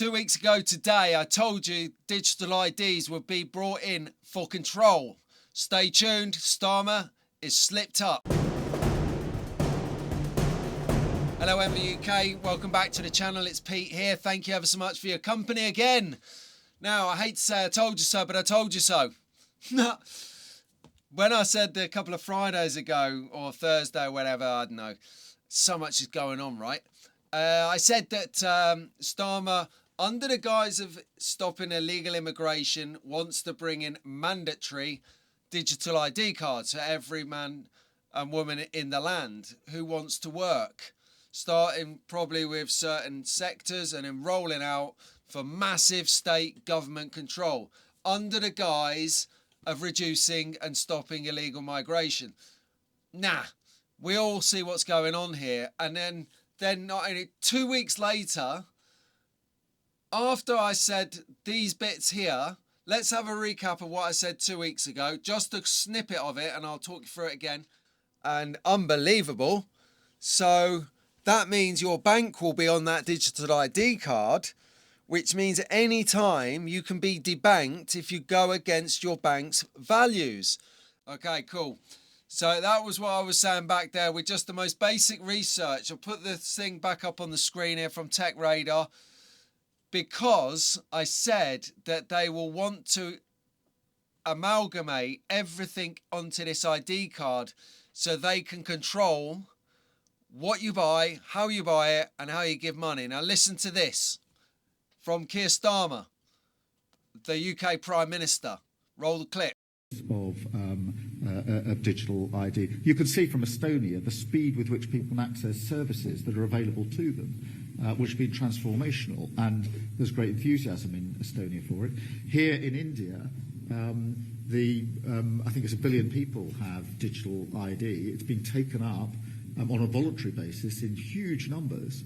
2 weeks ago today, I told you digital IDs would be brought in for control. Stay tuned, Starmer is slipped up. Hello MVUK, welcome back to the channel, it's Pete here. Thank you ever so much for your company again. Now, I hate to say I told you so, but I told you so. When I said a couple of Fridays ago, or Thursday, or whatever, I don't know, so much is going on, right? I said that Starmer, under the guise of stopping illegal immigration, wants to bring in mandatory digital ID cards for every man and woman in the land who wants to work, starting probably with certain sectors and then rolling out for massive state government control under the guise of reducing and stopping illegal migration. Nah, we all see what's going on here. And then not only 2 weeks later, after I said these bits here, let's have a recap of what I said 2 weeks ago, just a snippet of it, and I'll talk you through it again. And unbelievable. So that means your bank will be on that digital ID card, which means at any time you can be debanked if you go against your bank's values. Okay, cool. So that was what I was saying back there with just the most basic research. I'll put this thing back up on the screen here from Tech Radar, because I said that they will want to amalgamate everything onto this ID card so they can control what you buy, how you buy it, and how you give money. Now listen to this from Keir Starmer, the UK Prime Minister. Roll the clip. Of digital ID. You can see from Estonia the speed with which people can access services that are available to them, which has been transformational, and there's great enthusiasm in Estonia for it. Here in India, I think it's 1 billion people have digital ID. It's been taken up on a voluntary basis in huge numbers,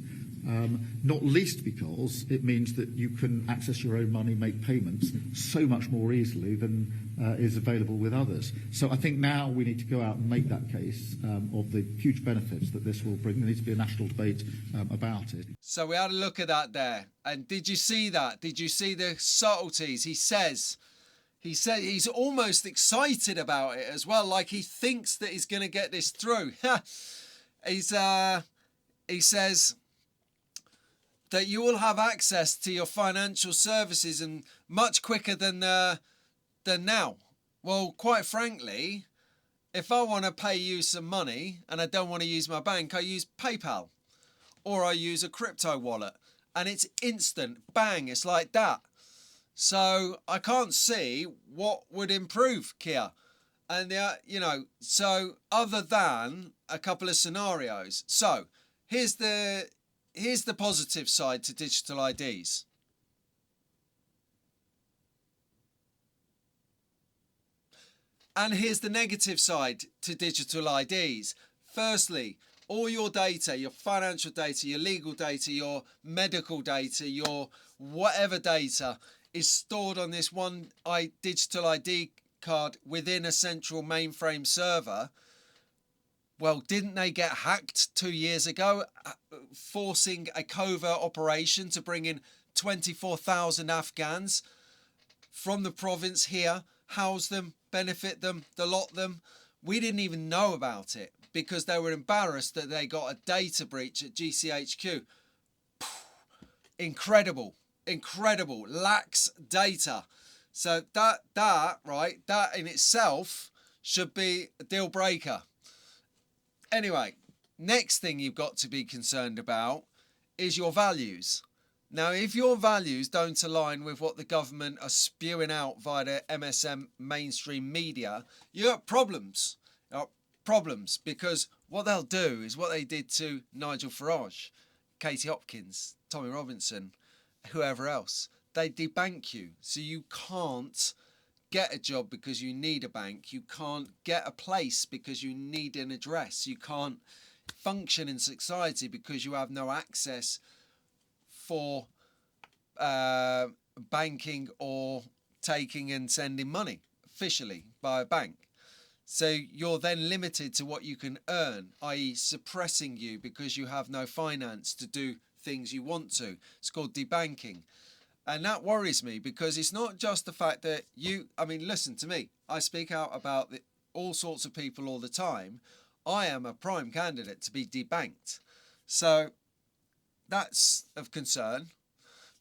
not least because it means that you can access your own money, make payments so much more easily than is available with others. So I think now we need to go out and make that case of the huge benefits that this will bring. There needs to be a national debate about it. So we had a look at that there. And did you see that? Did you see the subtleties? He said he's almost excited about it as well, like he thinks that he's going to get this through. He says that you will have access to your financial services and much quicker than now. Well, quite frankly, if I want to pay you some money and I don't want to use my bank, I use PayPal or I use a crypto wallet, and it's instant, bang, it's like that. So I can't see what would improve, Keir. And so other than a couple of scenarios. So here's the positive side to digital IDs. And here's the negative side to digital IDs. Firstly, all your data, your financial data, your legal data, your medical data, your whatever data is stored on this one digital ID card within a central mainframe server. Well, didn't they get hacked 2 years ago, forcing a covert operation to bring in 24,000 Afghans from the province here, house them, benefit them, lot them? We didn't even know about it because they were embarrassed that they got a data breach at GCHQ. Incredible, lacks data. So that in itself should be a deal breaker. Anyway, next thing you've got to be concerned about is your values. Now, if your values don't align with what the government are spewing out via the MSM mainstream media, you got problems. Problems, because what they'll do is what they did to Nigel Farage, Katie Hopkins, Tommy Robinson, whoever else. They debank you, so you can't get a job because you need a bank. You can't get a place because you need an address. You can't function in society because you have no access for banking or taking and sending money officially by a bank. So you're then limited to what you can earn, i.e. suppressing you because you have no finance to do things you want to. It's called debanking. And that worries me because it's not just the fact that listen to me. I speak out about all sorts of people all the time. I am a prime candidate to be debanked. So that's of concern.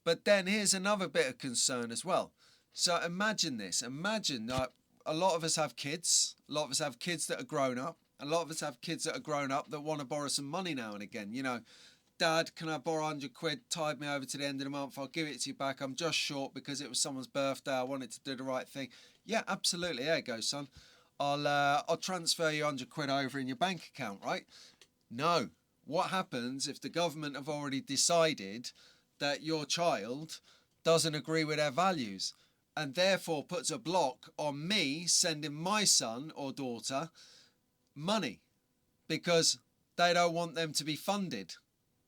But then here's another bit of concern as well. So imagine this. Imagine that a lot of us have kids. A lot of us have kids that are grown up. A lot of us have kids that are grown up that want to borrow some money now and again. You know, Dad, can I borrow 100 quid? Tide me over to the end of the month. I'll give it to you back. I'm just short because it was someone's birthday. I wanted to do the right thing. Yeah, absolutely. There you go, son. I'll transfer you 100 quid over in your bank account, right? No. What happens if the government have already decided that your child doesn't agree with their values and therefore puts a block on me sending my son or daughter money because they don't want them to be funded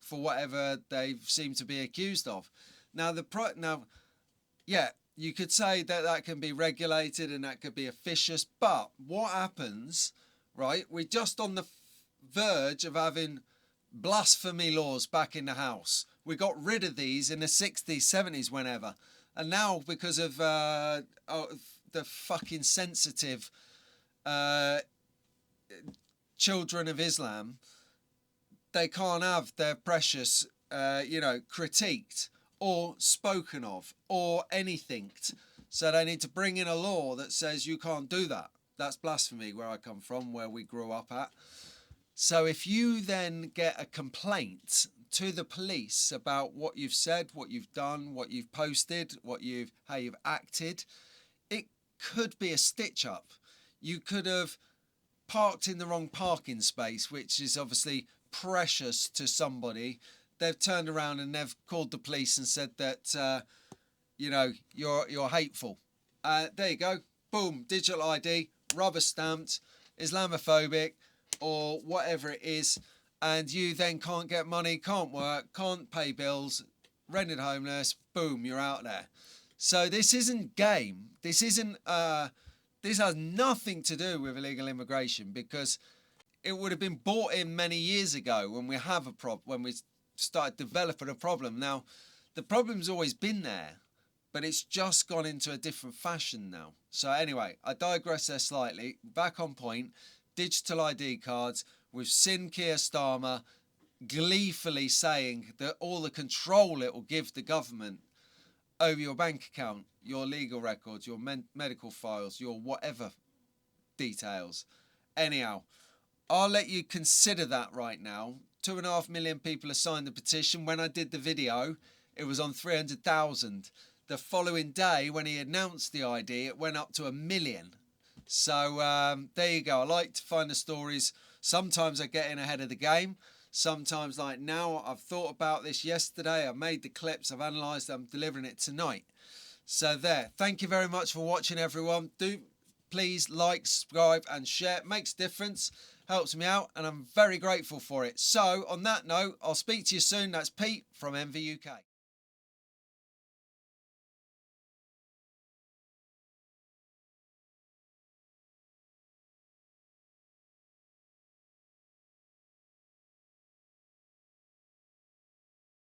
for whatever they seem to be accused of? Now, you could say that can be regulated and that could be officious, but what happens, right? We're just on the verge of having blasphemy laws back in the house. We got rid of these in the 60s, 70s, whenever. And now, because of the fucking sensitive children of Islam, they can't have their precious, critiqued or spoken of or anything. So they need to bring in a law that says you can't do that. That's blasphemy where I come from, where we grew up at. So if you then get a complaint to the police about what you've said, what you've done, what you've posted, how you've acted, it could be a stitch up. You could have parked in the wrong parking space, which is obviously precious to somebody. They've turned around and they've called the police and said that you're hateful. There you go. Boom, digital ID, rubber stamped, Islamophobic, or whatever it is, and you then can't get money, can't work, can't pay bills, rented homeless, boom, you're out there. So this isn't game. This has nothing to do with illegal immigration, because it would have been brought in many years ago when we started developing a problem. Now, the problem's always been there, but it's just gone into a different fashion now. So anyway, I digress there slightly. Back on point. Digital ID cards. We've seen Keir Starmer gleefully saying that all the control it will give the government over your bank account, your legal records, your medical files, your whatever details. Anyhow, I'll let you consider that right now. 2.5 million people have signed the petition. When I did the video, it was on 300,000. The following day, when he announced the ID, it went up to 1 million. So there you go. I like to find the stories. Sometimes I get in ahead of the game. Sometimes, like now, I've thought about this yesterday. I made the clips. I've analysed it. I'm delivering it tonight. So there. Thank you very much for watching, everyone. Do please like, subscribe and share. It makes a difference. Helps me out. And I'm very grateful for it. So on that note, I'll speak to you soon. That's Pete from MV UK.